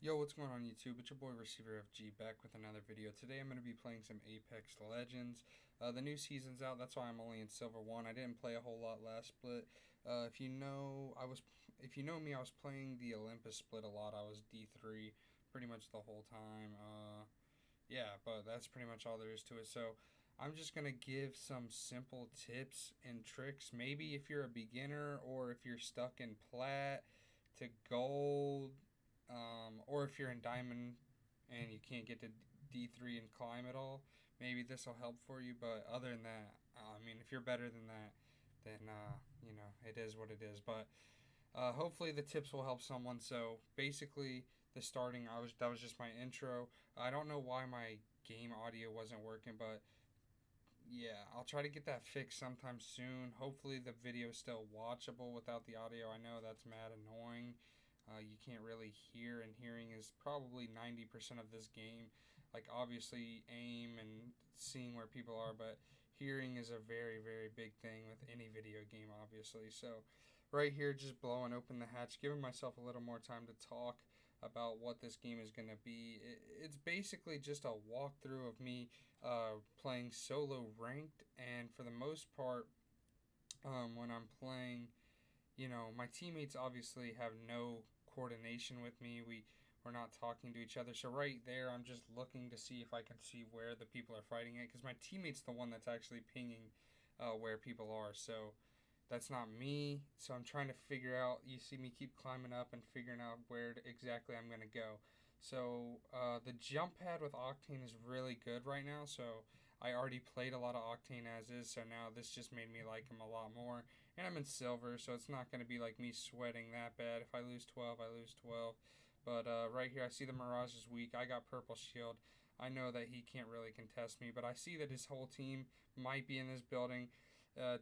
Yo, what's going on YouTube? It's your boy Receiver FG back with another video. Today I'm going to be playing some Apex Legends. The new season's out, that's why I'm only in Silver 1. I didn't play a whole lot last split. If you know me, I was playing the Olympus split a lot. I was D3 pretty much the whole time. Yeah, but that's pretty much all there is to it. So I'm just going to give some simple tips and tricks. Maybe if you're a beginner or if you're stuck in plat to gold, or if you're in diamond and you can't get to D3 and climb at all, maybe this will help for you. But other than that, I mean, if you're better than that, then it is what it is. But hopefully the tips will help someone. So basically, the starting, that was just my intro. I don't know why my game audio wasn't working, but yeah, I'll try to get that fixed sometime soon. Hopefully the video is still watchable without the audio. I know that's mad annoying. You can't really hear, and hearing is probably 90% of this game. Like, obviously, aim and seeing where people are, but hearing is a very, very big thing with any video game, obviously. So, right here, just blowing open the hatch, giving myself a little more time to talk about what this game is going to be. It's basically just a walkthrough of me playing solo ranked, and for the most part, when I'm playing, my teammates obviously have no coordination with me. We're not talking to each other. So right there, I'm just looking to see if I can see where the people are fighting at, because my teammate's the one that's actually pinging where people are. So that's not me. So I'm trying to figure out. You see me keep climbing up and figuring out where exactly I'm gonna go. So the jump pad with Octane is really good right now. So I already played a lot of Octane as is. So now this just made me like him a lot more. And I'm in silver, so it's not gonna be like me sweating that bad. If I lose 12, I lose 12. But right here, I see the Mirage is weak. I got purple shield. I know that he can't really contest me, but I see that his whole team might be in this building.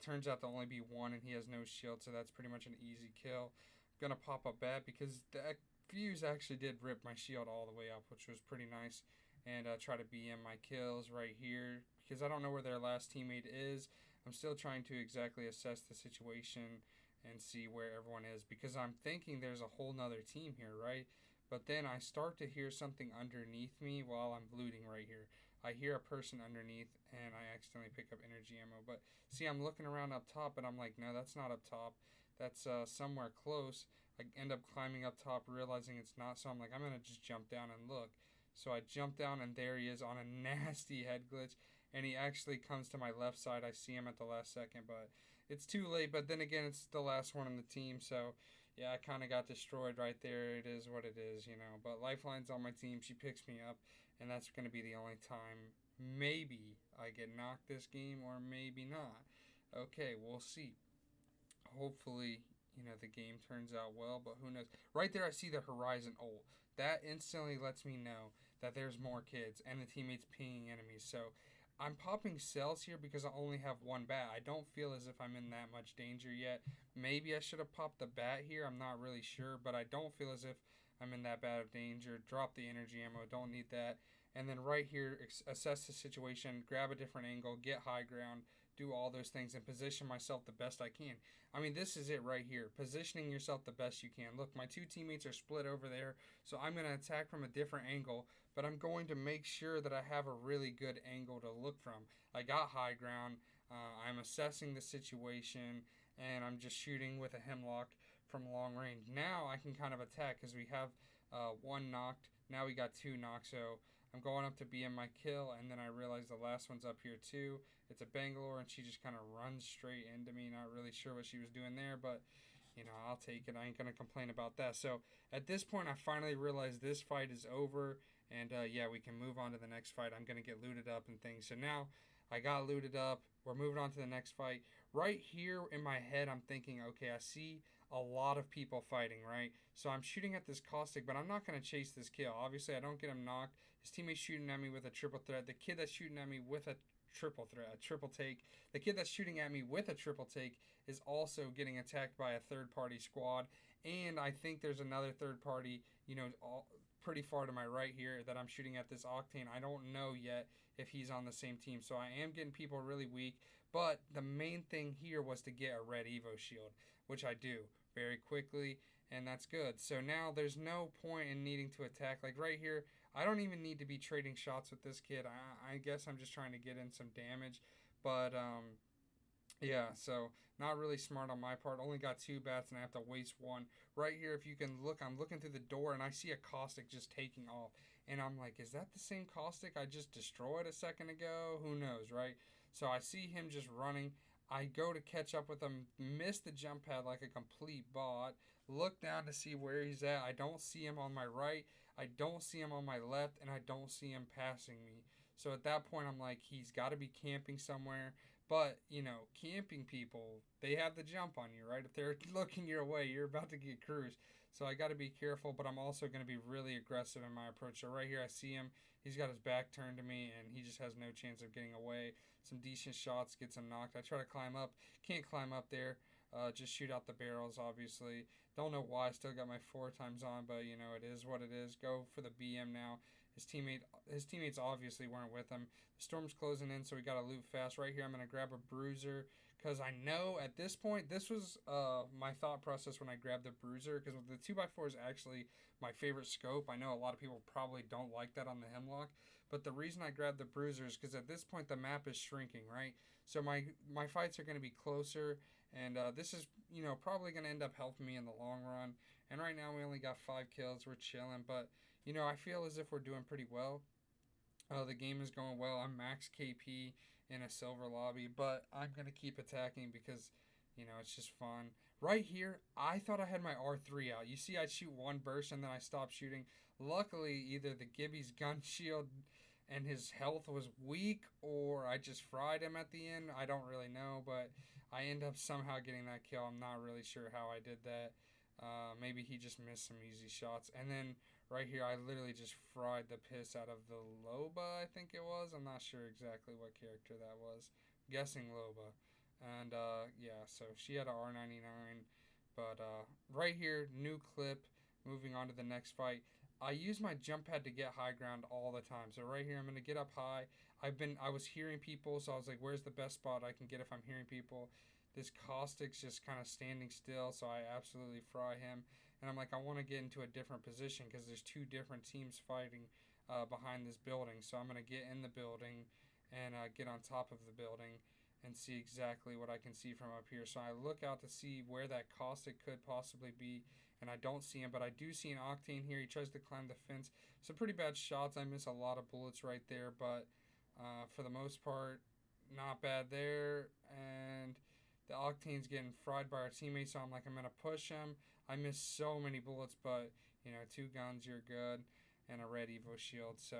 Turns out to only be one, and he has no shield, so that's pretty much an easy kill. I'm gonna pop a bat because that fuse actually did rip my shield all the way up, which was pretty nice. And try to BM my kills right here because I don't know where their last teammate is. I'm still trying to exactly assess the situation and see where everyone is because I'm thinking there's a whole nother team here, right? But then I start to hear something underneath me while I'm looting right here. I hear a person underneath and I accidentally pick up energy ammo. But see, I'm looking around up top, but I'm like, no, that's not up top. That's somewhere close. I end up climbing up top, realizing it's not. So I'm like, I'm going to just jump down and look. So I jump down, and there he is on a nasty head glitch. And he actually comes to my left side. I see him at the last second, but it's too late. But then again, it's the last one on the team. So, yeah, I kind of got destroyed right there. It is what it is. But Lifeline's on my team. She picks me up, and that's going to be the only time maybe I get knocked this game or maybe not. Okay, we'll see. Hopefully, the game turns out well, but who knows. Right there, I see the Horizon ult. That instantly lets me know that there's more kids and the teammates pinging enemies. So I'm popping cells here because I only have one bat. I don't feel as if I'm in that much danger yet. Maybe I should have popped the bat here. I'm not really sure, but I don't feel as if I'm in that bad of danger. Drop the energy ammo. Don't need that. And then right here, assess the situation, grab a different angle, get high ground, do all those things, and position myself the best I can. I mean, this is it right here. Positioning yourself the best you can. Look, my two teammates are split over there, so I'm going to attack from a different angle, but I'm going to make sure that I have a really good angle to look from. I got high ground. I'm assessing the situation, and I'm just shooting with a hemlock from long range. Now I can kind of attack because we have one knocked. Now we got two knocked, so I'm going up to BM my kill, and then I realize the last one's up here too. It's a Bangalore, and she just kind of runs straight into me. Not really sure what she was doing there, but I'll take it. I ain't gonna complain about that. So at this point, I finally realized this fight is over, and yeah, we can move on to the next fight. I'm gonna get looted up and things. So now I got looted up. We're moving on to the next fight. Right here in my head, I'm thinking, okay, I see a lot of people fighting, right? So I'm shooting at this caustic, but I'm not going to chase this kill. Obviously, I don't get him knocked. His teammate's shooting at me with a triple threat. The kid that's shooting at me with a triple threat, a triple take. The kid that's shooting at me with a triple take is also getting attacked by a third party squad. And I think there's another third party, pretty far to my right here that I'm shooting at this Octane. I don't know yet if he's on the same team. So I am getting people really weak. But the main thing here was to get a red Evo shield, which I do very quickly. and that's good. So now there's no point in needing to attack. Like right here, I don't even need to be trading shots with this kid. I guess I'm just trying to get in some damage, but yeah, so not really smart on my part. Only got two bats and I have to waste one. Right here, if you can look, I'm looking through the door and I see a caustic just taking off. And I'm like, is that the same caustic I just destroyed a second ago? Who knows, right? So I see him just running. I go to catch up with him, miss the jump pad like a complete bot. Look down to see where he's at. I don't see him on my right. I don't see him on my left. And I don't see him passing me. So at that point, I'm like, he's got to be camping somewhere. But, camping people, they have the jump on you, right? If they're looking your way, you're about to get cruised. So I got to be careful, but I'm also going to be really aggressive in my approach. So right here, I see him. He's got his back turned to me, and he just has no chance of getting away. Some decent shots, gets him knocked. I try to climb up. Can't climb up there. Just shoot out the barrels, obviously. Don't know why. I still got my 4 times on, but, it is what it is. Go for the BM now. His teammates obviously weren't with him. The storm's closing in, so we got to loot fast. Right here, I'm going to grab a bruiser because I know at this point, this was my thought process when I grabbed the bruiser, because the 2x4 is actually my favorite scope. I know a lot of people probably don't like that on the Hemlock, but the reason I grabbed the bruiser is because at this point the map is shrinking, right? So my fights are going to be closer, and this is probably going to end up helping me in the long run. And right now we only got 5 kills. We're chilling, but I feel as if we're doing pretty well. The game is going well. I'm max KP in a silver lobby, but I'm going to keep attacking because, it's just fun. Right here, I thought I had my R3 out. You see, I shoot one burst and then I stop shooting. Luckily, either the Gibby's gun shield and his health was weak, or I just fried him at the end. I don't really know, but I end up somehow getting that kill. I'm not really sure how I did that. Maybe he just missed some easy shots. And then right here, I literally just fried the piss out of the Loba, I think it was. I'm not sure exactly what character that was. I'm guessing Loba. And yeah, so she had a R99. But right here, new clip. Moving on to the next fight. I use my jump pad to get high ground all the time. So right here, I'm gonna get up high. I was hearing people, so I was like, where's the best spot I can get if I'm hearing people? This caustic's just kind of standing still, so I absolutely fry him. And I'm like, I want to get into a different position because there's 2 different teams fighting behind this building. So I'm gonna get in the building and get on top of the building and see exactly what I can see from up here. So I look out to see where that caustic could possibly be, and I don't see him, but I do see an Octane here. He tries to climb the fence. Some pretty bad shots. I miss a lot of bullets right there, but for the most part, not bad there. And the Octane's getting fried by our teammates, so I'm like, I'm going to push him. I missed so many bullets, but, 2 guns, you're good, and a red Evo shield. So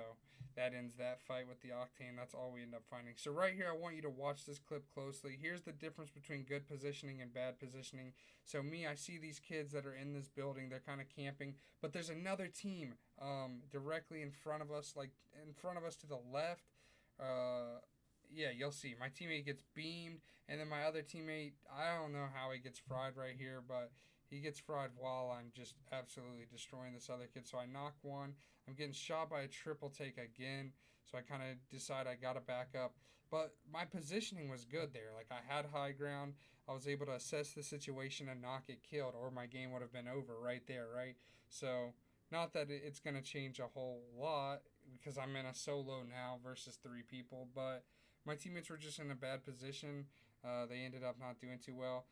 that ends that fight with the Octane. That's all we end up finding. So right here, I want you to watch this clip closely. Here's the difference between good positioning and bad positioning. So me, I see these kids that are in this building. They're kind of camping, but there's another team directly in front of us, like in front of us to the left. Yeah, you'll see. My teammate gets beamed, and then my other teammate, I don't know how he gets fried right here, but he gets fried while I'm just absolutely destroying this other kid. So I knock one. I'm getting shot by a triple take again, so I kind of decide I got to back up. But my positioning was good there. Like, I had high ground. I was able to assess the situation and not get killed, or my game would have been over right there, right? So, not that it's going to change a whole lot because I'm in a solo now versus 3 people, but my teammates were just in a bad position. They ended up not doing too well.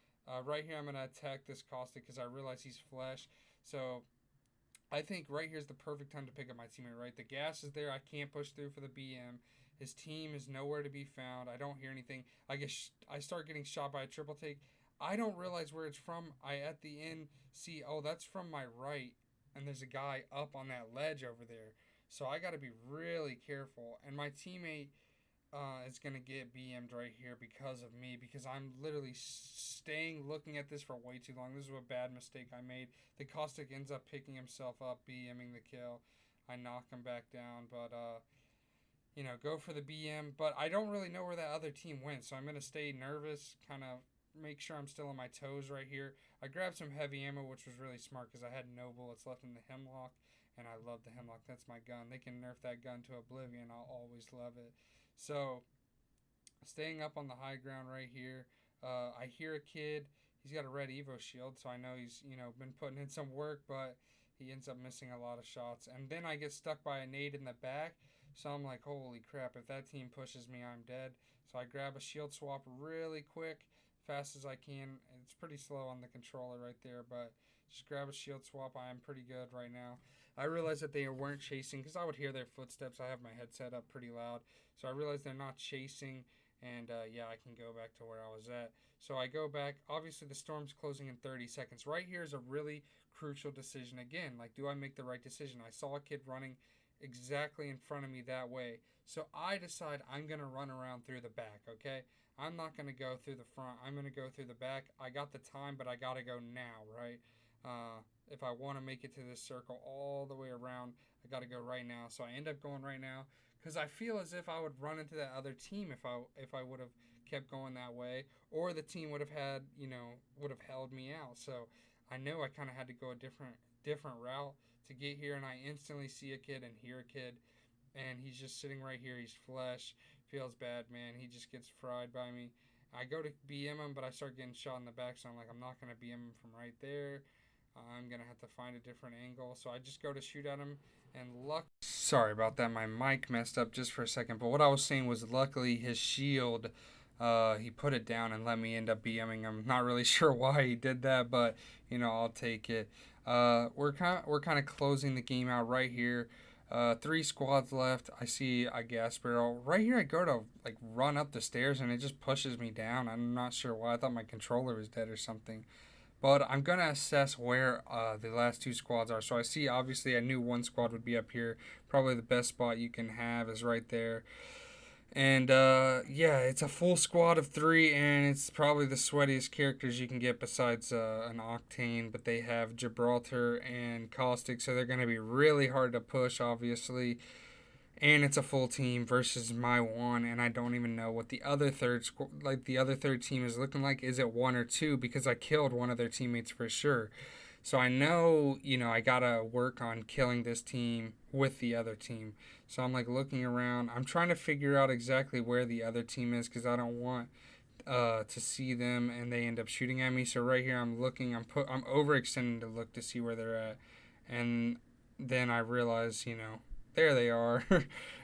Right here, I'm going to attack this caustic because I realize he's flesh. So I think right here is the perfect time to pick up my teammate, right? The gas is there. I can't push through for the BM. His team is nowhere to be found. I don't hear anything. I start getting shot by a triple take. I don't realize where it's from. I, at the end, see, oh, that's from my right. And there's a guy up on that ledge over there. So I got to be really careful. And my teammate is going to get BM'd right here because of me, because I'm literally staying looking at this for way too long. This is a bad mistake I made. The caustic ends up picking himself up, BMing the kill. I knock him back down, but go for the BM. But I don't really know where that other team went, so I'm going to stay nervous, kind of make sure I'm still on my toes right here. I grabbed some heavy ammo, which was really smart because I had no bullets left in the Hemlock, and I love the Hemlock. That's my gun. They can nerf that gun to oblivion. I'll always love it. So, staying up on the high ground right here. I hear a kid. he's got a red Evo shield, so I know he's, been putting in some work, but he ends up missing a lot of shots. And then I get stuck by a nade in the back, so I'm like, holy crap, if that team pushes me, I'm dead. So I grab a shield swap really quick, fast as I can. It's pretty slow on the controller right there, but just grab a shield swap. I am pretty good right now. I realized that they weren't chasing because I would hear their footsteps. I have my headset up pretty loud, so I realized they're not chasing. And yeah, I can go back to where I was at. So I go back. Obviously, the storm's closing in 30 seconds. Right here is a really crucial decision again. Like, do I make the right decision? I saw a kid running exactly in front of me that way. So I decide I'm going to run around through the back, okay? I'm not going to go through the front. I'm going to go through the back. I got the time, but I got to go now, right? If I want to make it to this circle all the way around, I got to go right now. So I end up going right now because I feel as if I would run into that other team if I would have kept going that way, or the team would have had would have held me out. So I know I kind of had to go a different route to get here, and I instantly see a kid and hear a kid, and he's just sitting right here. He's flesh. Feels bad, man. He just gets fried by me. I go to BM him, but I start getting shot in the back, so I'm like, I'm not going to BM him from right there. I'm going to have to find a different angle. So I just go to shoot at him, and Sorry about that. My mic messed up just for a second. But what I was saying was luckily his shield, he put it down and let me end up BMing him. Not really sure why he did that, but, I'll take it. We're kind of closing the game out right here. 3 squads left. I see a gas barrel. Right here I go to like run up the stairs and it just pushes me down. I'm not sure why. I thought my controller was dead or something. But I'm going to assess where the last 2 squads are. So I see obviously I knew 1 squad would be up here. Probably the best spot you can have is right there. And yeah, it's a full squad of 3, and it's probably the sweatiest characters you can get besides an Octane. But they have Gibraltar and Caustic, so they're going to be really hard to push, obviously. And it's a full team versus my one, and I don't even know what the other third team is looking like. Is it 1 or 2? Because I killed one of their teammates for sure. So I know, I gotta work on killing this team with the other team. So I'm like looking around. I'm trying to figure out exactly where the other team is because I don't want to see them and they end up shooting at me. So right here I'm looking. I'm overextending to look to see where they're at, and then I realize, there they are.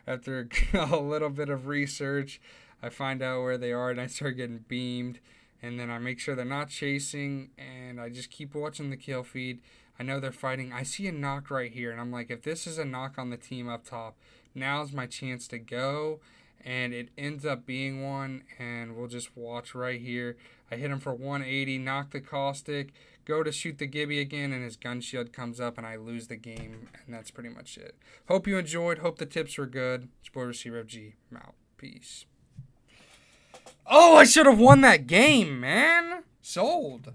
After a little bit of research, I find out where they are and I start getting beamed. And then I make sure they're not chasing, and I just keep watching the kill feed. I know they're fighting. I see a knock right here, and I'm like, if this is a knock on the team up top, now's my chance to go. And it ends up being one, and we'll just watch right here. I hit him for 180, knock the Caustic, go to shoot the Gibby again, and his gun shield comes up, and I lose the game, and that's pretty much it. Hope you enjoyed. Hope the tips were good. It's boy Receiver FG. I'm out. Peace. Oh, I should have won that game, man. Sold.